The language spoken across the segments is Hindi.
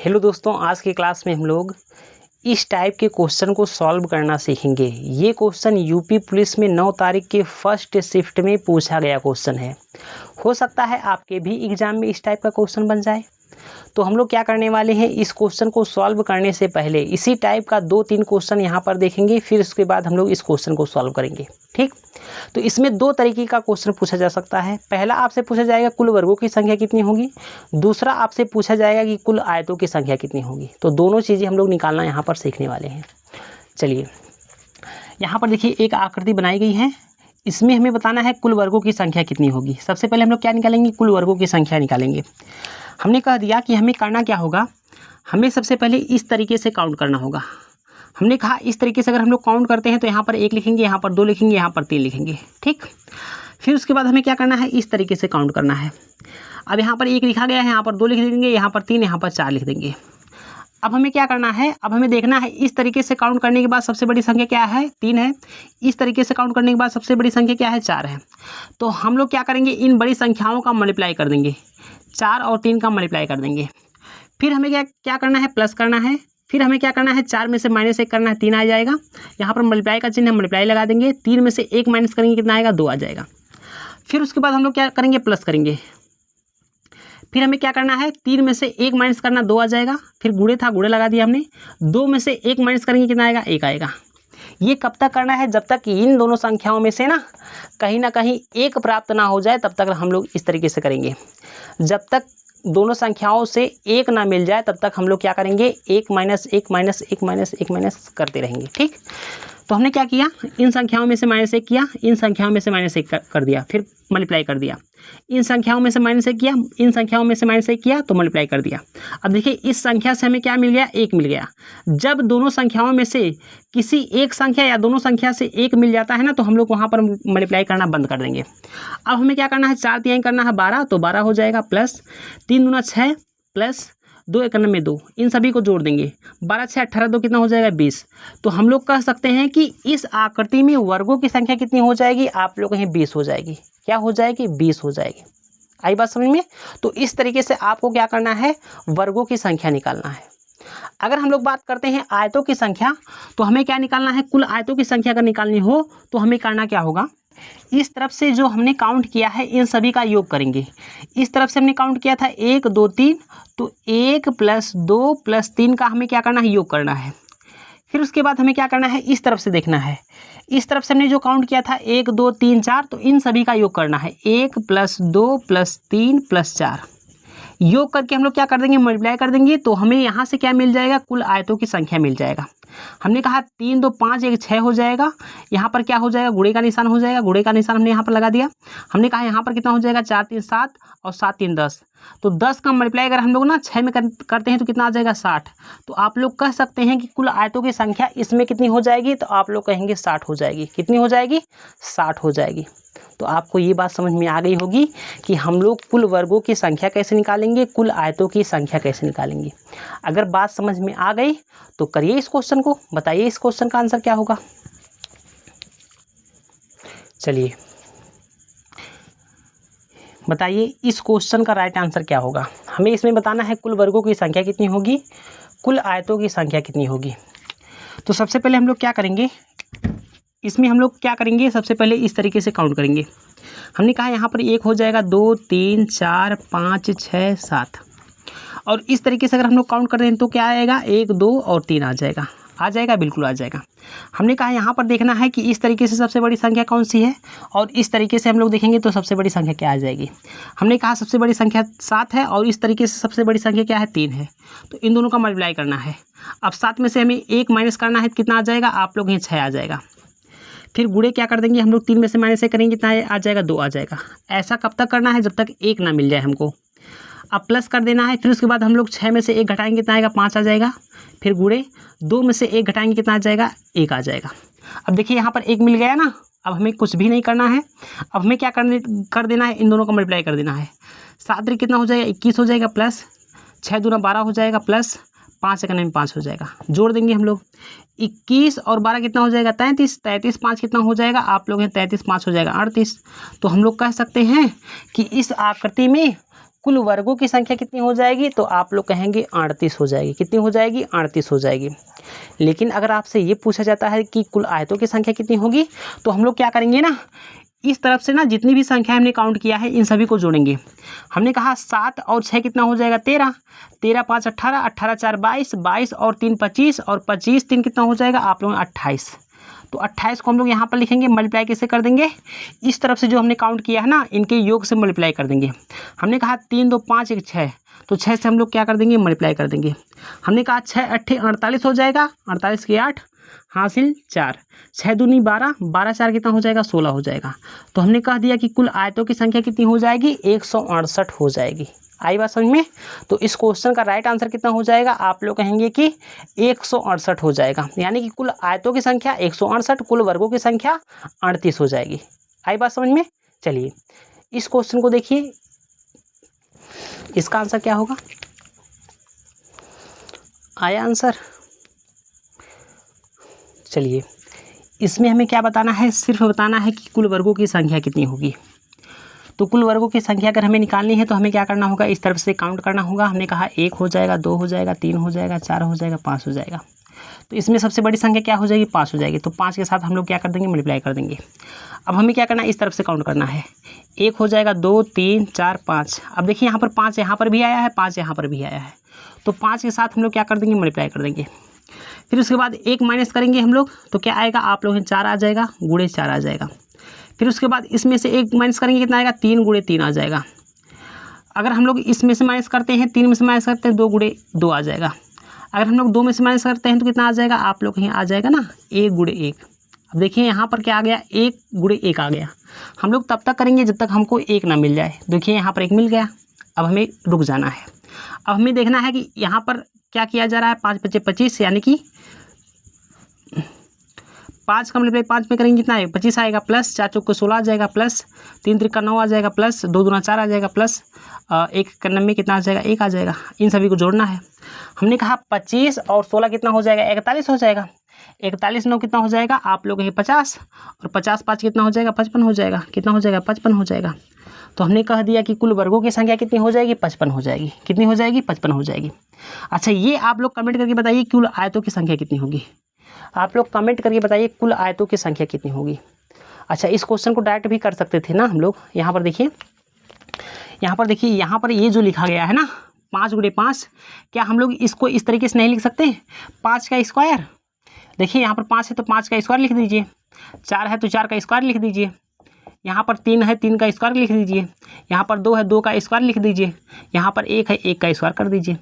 हेलो दोस्तों, आज की क्लास में हम लोग इस टाइप के क्वेश्चन को सॉल्व करना सीखेंगे। ये क्वेश्चन यूपी पुलिस में 9 तारीख के फर्स्ट शिफ्ट में पूछा गया क्वेश्चन है। हो सकता है आपके भी एग्जाम में इस टाइप का क्वेश्चन बन जाए। तो हम लोग क्या करने वाले हैं, इस क्वेश्चन को सॉल्व करने से पहले इसी टाइप का 2-3 क्वेश्चन यहाँ पर देखेंगे, फिर उसके बाद हम लोग इस क्वेश्चन को सॉल्व करेंगे। ठीक, तो इसमें 2 तरीके का क्वेश्चन पूछा जा सकता है। पहला आपसे पूछा जाएगा कुल वर्गों की संख्या कितनी होगी, दूसरा आपसे पूछा जाएगा कि कुल आयतों की संख्या कितनी होगी। तो दोनों चीज़ें हम लोग निकालना यहाँ पर सीखने वाले हैं। चलिए, यहाँ पर देखिए एक आकृति बनाई गई है, इसमें हमें बताना है कुल वर्गों की संख्या कितनी होगी। सबसे पहले हम लोग क्या निकालेंगे, कुल वर्गों की संख्या निकालेंगे। हमने कह दिया कि हमें करना क्या होगा, हमें सबसे पहले इस तरीके से काउंट करना होगा। हमने कहा इस तरीके से अगर हम लोग काउंट करते हैं तो यहाँ पर 1 लिखेंगे, यहाँ पर 2 लिखेंगे, यहाँ पर 3 लिखेंगे। ठीक, फिर उसके बाद हमें क्या करना है, इस तरीके से काउंट करना है। अब यहाँ पर 1 लिखा गया है, यहाँ पर 2 लिख देंगे, यहाँ पर 3, यहाँ पर 4 लिख देंगे। अब हमें क्या करना है, अब हमें देखना है इस तरीके से काउंट करने के बाद सबसे बड़ी संख्या क्या है, 3 है। इस तरीके से काउंट करने के बाद सबसे बड़ी संख्या क्या है, 4 है। तो हम लोग क्या करेंगे, इन बड़ी संख्याओं का मल्टीप्लाई कर देंगे, 4 और 3 का मल्टीप्लाई कर देंगे। फिर हमें क्या करना है, प्लस करना है। फिर हमें क्या करना है, 4 में से -1 करना है, 3 आ जाएगा। यहाँ पर मल्टीप्लाई का चिन्ह है, मल्टीप्लाई लगा देंगे। 3 में से 1 माइनस करेंगे, कितना आएगा, 2 आ जाएगा। फिर उसके बाद हम लोग क्या करेंगे, प्लस करेंगे। फिर हमें क्या करना है, 3 में से 1 माइनस करना, 2 आ जाएगा। फिर गुणे था, गुणे लगा दिया हमने। 2 में से 1 माइनस करेंगे, कितना आएगा, 1 आएगा। ये कब तक करना है, जब तक इन दोनों संख्याओं में से ना कहीं 1 प्राप्त ना हो जाए, तब तक हम लोग इस तरीके से करेंगे। जब तक दोनों संख्याओं से 1 ना मिल जाए तब तक हम लोग क्या करेंगे, 1 माइनस 1 माइनस 1 माइनस 1 माइनस करते रहेंगे। ठीक, तो हमने क्या किया, इन संख्याओं में से -1 किया, इन संख्याओं में से -1 कर दिया, फिर मल्टीप्लाई कर दिया। इन संख्याओं में से -1 किया, इन संख्याओं में से -1 किया, तो मल्टीप्लाई कर दिया। अब देखिए इस संख्या से हमें क्या मिल गया, 1 मिल गया। जब दोनों संख्याओं में से किसी एक संख्या या दोनों संख्या से 1 मिल जाता है ना, तो हम लोग वहाँ पर मल्टीप्लाई करना बंद कर देंगे। अब हमें क्या करना है, 4 तिहाई करना है 12, तो 12 हो जाएगा, प्लस 3 दूना 6, प्लस 2 1 में 2, इन सभी को जोड़ देंगे। 12 6 18, 2 कितना हो जाएगा, 20। तो हम लोग कह सकते हैं कि इस आकृति में वर्गों की संख्या कितनी हो जाएगी, आप लोग कहें 20 हो जाएगी। क्या हो जाएगी, 20 हो जाएगी। आई बात समझ में। तो इस तरीके से आपको क्या करना है, वर्गों की संख्या निकालना है। अगर हम लोग बात करते हैं आयतों की संख्या, तो हमें क्या निकालना है, कुल आयतों की संख्या अगर निकालनी हो तो हमें करना क्या होगा, इस तरफ से जो हमने काउंट किया है इन सभी का योग करेंगे। इस तरफ से हमने काउंट किया था 1 2 3, तो 1 + 2 + 3 का हमें क्या करना है, योग करना है। फिर उसके बाद हमें क्या करना है, इस तरफ से देखना है। इस तरफ से हमने जो काउंट किया था 1 2 3 4, तो इन सभी का योग करना है। 1 + 2 + 3 + 4 योग करके हम लोग क्या कर देंगे, मल्टीप्लाई कर देंगे। तो हमें यहाँ से क्या मिल जाएगा, कुल आयतों की संख्या मिल जाएगा। हमने कहा 3 2 5 1 6 हो जाएगा। यहाँ पर क्या हो जाएगा, गुणे का निशान हो जाएगा, गुणे का निशान हमने यहाँ पर लगा दिया। हमने कहा यहाँ पर कितना हो जाएगा, 4 3 7 और 7 3 10। तो 10 का मल्टीप्लाई अगर हम लोग ना 6 में करते हैं तो कितना आ जाएगा, 60। तो आप लोग कह सकते हैं कि कुल आयतों की संख्या इसमें कितनी हो जाएगी, तो आप लोग कहेंगे 60 हो जाएगी। कितनी हो जाएगी, 60 हो जाएगी। तो आपको ये बात समझ में आ गई होगी कि हम लोग कुल वर्गों की संख्या कैसे निकालेंगे, कुल आयतों की संख्या कैसे निकालेंगे। अगर बात समझ में आ गई तो करिए इस क्वेश्चन को, बताइए इस क्वेश्चन का आंसर क्या होगा। चलिए बताइए इस क्वेश्चन का राइट आंसर क्या होगा। हमें इसमें बताना है कुल वर्गों की संख्या कितनी होगी, कुल आयतों की संख्या कितनी होगी। तो सबसे पहले हम लोग क्या करेंगे, इसमें हम लोग क्या करेंगे, सबसे पहले इस तरीके से काउंट करेंगे। हमने कहा यहाँ पर 1 हो जाएगा, 2 3 4 5 6 7, और इस तरीके से अगर हम लोग काउंट कर रहे हैं तो क्या आएगा, 1 2 और 3 आ जाएगा। आ जाएगा, बिल्कुल आ जाएगा। हमने कहा यहाँ पर देखना है कि इस तरीके से सबसे बड़ी संख्या कौन सी है, और इस तरीके से हम लोग देखेंगे तो सबसे बड़ी संख्या क्या आ जाएगी। हमने कहा सबसे बड़ी संख्या 7 है, और इस तरीके से सबसे बड़ी संख्या क्या है, 3 है। तो इन दोनों का मल्टीप्लाई करना है। अब 7 में से हमें 1 माइनस करना है, कितना आ जाएगा, आप लोग यहाँ 6 आ जाएगा। फिर गुणे क्या कर देंगे हम लोग, 3 में से -1 करेंगे, कितना आ जाएगा, 2 आ जाएगा। ऐसा कब तक करना है, जब तक 1 ना मिल जाए हमको। अब प्लस कर देना है। फिर उसके बाद हम लोग 6 में से 1 घटाएंगे, कितना आएगा, 5 आ जाएगा। फिर गुणे 2 में से 1 घटाएंगे, कितना आ जाएगा, 1 आ जाएगा। अब देखिए यहाँ पर 1 मिल गया ना, अब हमें कुछ भी नहीं करना है। अब हमें क्या कर देना है, इन दोनों का मल्टीप्लाई कर देना है। 7 कितना हो जाएगा, 21 हो जाएगा, प्लस 6 दूना 12 हो जाएगा, प्लस 5 1 में 5 हो जाएगा। जोड़ देंगे हम लोग, 21 और 12 कितना हो जाएगा, 33। 33 5 कितना हो जाएगा, आप लोग हैं 33 5 हो जाएगा 38। तो हम लोग कह सकते हैं कि इस आकृति में कुल वर्गों की संख्या कितनी हो जाएगी, तो आप लोग कहेंगे 38 हो जाएगी। कितनी हो जाएगी, 38 हो जाएगी। लेकिन अगर आपसे ये पूछा जाता है कि कुल आयतों की संख्या कितनी होगी, तो हम लोग क्या करेंगे ना, इस तरफ से ना जितनी भी संख्या हमने काउंट किया है इन सभी को जोड़ेंगे। हमने कहा 7 और 6 कितना हो जाएगा, 13, 13 5 18, 18 4 22, 22 और 3 25, और 25 3 कितना हो जाएगा आप लोग 28। तो 28 को हम लोग यहाँ पर लिखेंगे, मल्टीप्लाई कैसे कर देंगे, इस तरफ से जो हमने काउंट किया है ना इनके योग से मल्टीप्लाई कर देंगे। हमने कहा 3 2 5 1 6, तो 6 से हम लोग क्या कर देंगे, मल्टीप्लाई कर देंगे। हमने कहा 6 8 48 हो जाएगा, 48 के 8 हासिल 4, 6 दूनी 12, 12 4 कितना हो जाएगा, 16 हो जाएगा। तो हमने कह दिया कि कुल आयतों की संख्या कितनी हो जाएगी, 168 हो जाएगी। आई बात समझ में। तो इस क्वेश्चन का राइट आंसर कितना हो जाएगा, आप लोग कहेंगे कि 168 हो जाएगा। यानी कि कुल आयतों की संख्या 168, कुल वर्गों की संख्या 38 हो जाएगी। आई बात समझ में। चलिए इस क्वेश्चन को देखिए, इसका आंसर क्या होगा, आया आंसर। चलिए इसमें हमें क्या बताना है, सिर्फ बताना है कि कुल वर्गों की संख्या कितनी होगी। तो कुल वर्गों की संख्या अगर हमें निकालनी है तो हमें क्या करना होगा, इस तरफ से काउंट करना होगा। हमने कहा 1 हो जाएगा, 2 हो जाएगा, 3 हो जाएगा, 4 हो जाएगा, 5 हो जाएगा। तो इसमें सबसे बड़ी संख्या क्या हो जाएगी, 5 हो जाएगी। तो 5 के साथ हम लोग क्या कर देंगे, मल्टीप्लाई कर देंगे। अब हमें क्या करना है, इस तरफ से काउंट करना है। 1 हो जाएगा, 2 3 4 5। अब देखिए यहाँ पर 5 यहाँ पर भी आया है, 5 यहाँ पर भी आया है। तो 5 के साथ हम लोग क्या कर देंगे, मल्टीप्लाई कर देंगे। फिर उसके बाद 1 माइनस करेंगे हम लोग, तो क्या आएगा आप लोग, 4 आ जाएगा, गुणे 4 आ जाएगा। फिर उसके बाद इसमें से 1 माइनस करेंगे, कितना आएगा, 3 गुणे 3 आ जाएगा। अगर हम लोग इसमें से माइनस करते हैं, 3 में से माइनस करते हैं, 2 गुणे 2 आ जाएगा। अगर हम लोग 2 में से माइनस करते हैं तो कितना आ जाएगा, आप लोग कहीं आ जाएगा ना, 1 गुणे 1। अब देखिए यहाँ पर क्या आ गया, 1 गुणे 1 आ गया। हम लोग तब तक करेंगे जब तक हमको 1 ना मिल जाए। देखिए यहाँ पर 1 मिल गया, अब हमें रुक जाना है। अब हमें देखना है कि यहाँ पर क्या किया जा रहा है, 5 5 25, यानी कि 5 का मल्टीप्लाई 5 में करेंगे, कितना आएगा, 25 आएगा, प्लस 4 चौक को 16 आ जाएगा, प्लस 3 3 का 9 आ जाएगा, प्लस 2 दूना 4 आ जाएगा, प्लस 1 का 90 कितना आ जाएगा, 1 आ जाएगा। इन सभी को जोड़ना है। हमने कहा 25 और 16 कितना हो जाएगा, 41 हो जाएगा। 41 9 कितना हो जाएगा, आप लोग 50, और 50 5 कितना हो जाएगा, 55 हो जाएगा। कितना हो जाएगा, 55 हो जाएगा। तो हमने कह दिया कि कुल वर्गों की संख्या कितनी हो जाएगी, 55 हो जाएगी। कितनी हो जाएगी, 55 हो जाएगी। अच्छा ये आप लोग कमेंट करके बताइए कुल आयतों की संख्या कितनी होगी। आप लोग कमेंट करके बताइए कुल आयतों की संख्या कितनी होगी। अच्छा इस क्वेश्चन को डायरेक्ट भी कर सकते थे ना हम लोग। यहाँ पर देखिए, यहाँ पर देखिए, यहाँ पर ये जो लिखा गया है ना 5 गुणे 5, क्या हम लोग इसको इस तरीके से नहीं लिख सकते, 5 का स्क्वायर। देखिए यहाँ पर 5 है तो 5 का स्क्वायर लिख दीजिए, 4 है तो 4 का स्क्वायर लिख दीजिए, यहाँ पर 3 है 3 का स्क्वायर लिख दीजिए, यहाँ पर 2 है 2 का स्क्वायर लिख दीजिए, यहाँ पर 1 है 1 का स्क्वायर कर दीजिए।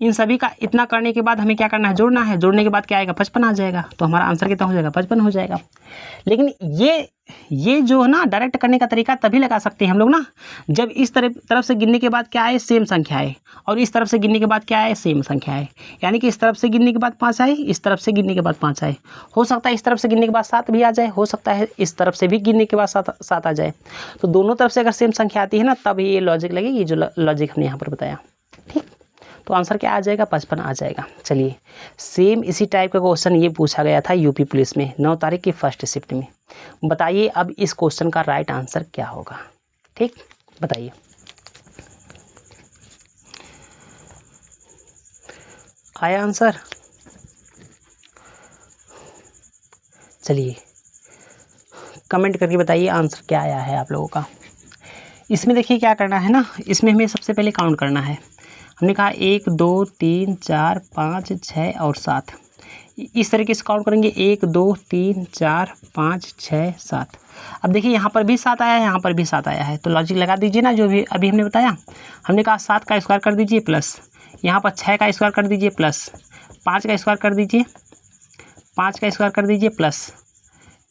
इन सभी का इतना करने के बाद हमें क्या करना है, जोड़ना है। जोड़ने के बाद क्या आएगा, 55 आ जाएगा। तो हमारा आंसर कितना हो जाएगा, 55 हो जाएगा। लेकिन ये जो है ना डायरेक्ट करने का तरीका तभी लगा सकते हैं हम लोग ना, जब इस तरफ से गिनने के बाद क्या आए, सेम संख्या आए, और इस तरफ से गिनने के बाद क्या आए, सेम संख्या आए। यानी कि इस तरफ से गिनने के बाद 5 आए, इस तरफ से गिनने के बाद 5 आए। हो सकता है इस तरफ से गिनने के बाद 7 भी आ जाए, हो सकता है इस तरफ से भी गिनने के बाद 7 आ जाए। तो दोनों तरफ से अगर सेम संख्या आती है ना, तब ये लॉजिक लगेगी, जो लॉजिक हमने यहाँ पर बताया। ठीक, तो आंसर क्या आ जाएगा, 55 आ जाएगा। चलिए सेम इसी टाइप का क्वेश्चन ये पूछा गया था यूपी पुलिस में 9 तारीख की फर्स्ट शिफ्ट में। बताइए अब इस क्वेश्चन का राइट आंसर क्या होगा। ठीक, बताइए। आया आंसर। चलिए कमेंट करके बताइए आंसर क्या आया है आप लोगों का। इसमें देखिए क्या करना है ना, इसमें हमें सबसे पहले काउंट करना है। हमने कहा 1 2 3 4 5 6 और 7, इस तरीके से काउंट करेंगे 1 2 3 4 5 6 7। अब देखिए यहाँ पर भी 7 आया है, यहाँ पर भी 7 आया है, तो लॉजिक लगा दीजिए ना जो भी अभी हमने बताया। हमने कहा 7 का स्क्वायर कर दीजिए, प्लस यहाँ पर 6 का स्क्वायर कर दीजिए, प्लस 5 का स्क्वायर कर दीजिए, 5 का स्क्वायर कर दीजिए, प्लस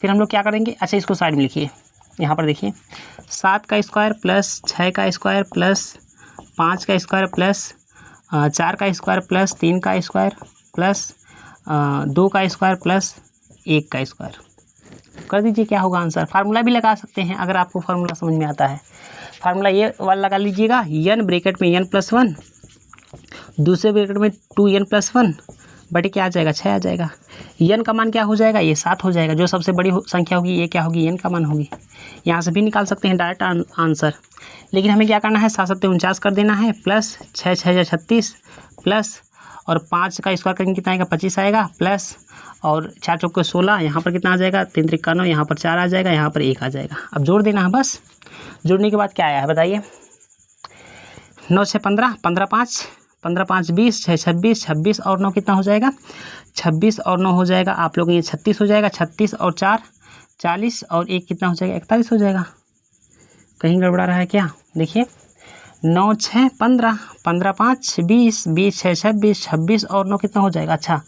फिर हम लोग क्या करेंगे, अच्छा इसको साइड में लिखिए। यहाँ पर देखिए 7 का स्क्वायर प्लस 6 का स्क्वायर प्लस 5 का स्क्वायर प्लस 4 का स्क्वायर प्लस 3 का स्क्वायर प्लस 2 का स्क्वायर प्लस 1 का स्क्वायर कर दीजिए। क्या होगा आंसर। फार्मूला भी लगा सकते हैं अगर आपको फार्मूला समझ में आता है। फार्मूला ये वाला लगा लीजिएगा, n ब्रैकेट में n+1, दूसरे ब्रैकेट में 2n+1, बटे क्या आ जाएगा 6 आ जाएगा। n का मान क्या हो जाएगा, ये 7 हो जाएगा। जो सबसे बड़ी संख्या होगी ये क्या होगी, n का मान होगी। यहाँ से भी निकाल सकते हैं डायरेक्ट आंसर, लेकिन हमें क्या करना है 7 7 49 कर देना है, प्लस 6 6 36 प्लस और 5 का स्क्वायर करेंगे कितना आएगा 25 आएगा, प्लस और 4 चौके 16, यहाँ पर कितना आ जाएगा 3 त्रिक 9, यहाँ पर 4 आ जाएगा, यहाँ पर 1 आ जाएगा। अब जोड़ देना है बस। जोड़ने के बाद क्या आया है बताइए, 9 6 15, 15 5, 15 5 20, 6 26, 26 और 9 कितना हो जाएगा 26 और 9 हो जाएगा आप लोग ये 36 हो जाएगा। 36 और 4 40 और 1 कितना हो जाएगा 41 हो जाएगा। कहीं गड़बड़ा रहा है क्या, देखिए 9 6 15, 15 5 20, 20 6 26, 26 और 9 कितना हो जाएगा, अच्छा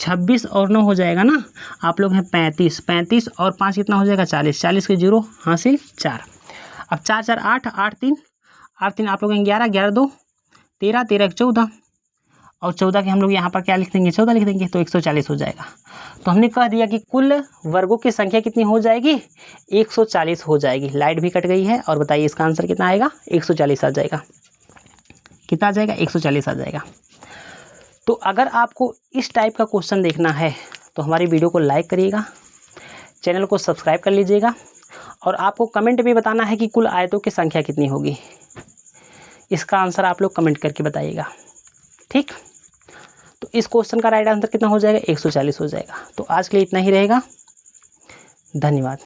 26 और 9 हो जाएगा ना आप लोग हैं 35, 35 और 5 कितना हो जाएगा 40, 40 के 0 हासिल 4। अब 4 4 8, 8 3, 8 3 आप लोग हैं 11, 11 2 13, 13 14 और 14 के हम लोग यहाँ पर क्या लिख देंगे 14 लिख देंगे, तो 140 हो जाएगा। तो हमने कह दिया कि कुल वर्गों की संख्या कितनी हो जाएगी 140 हो जाएगी। लाइट भी कट गई है और बताइए इसका आंसर कितना आएगा 140 आ जाएगा। कितना आ जाएगा 140 आ जाएगा। तो अगर आपको इस टाइप का क्वेश्चन देखना है तो हमारी वीडियो को लाइक करिएगा, चैनल को सब्सक्राइब कर लीजिएगा और आपको कमेंट में बताना है कि कुल आयतों की संख्या कितनी होगी। इसका आंसर आप लोग कमेंट करके बताइएगा, ठीक। तो इस क्वेश्चन का राइट आंसर कितना हो जाएगा 140 हो जाएगा। तो आज के लिए इतना ही रहेगा, धन्यवाद।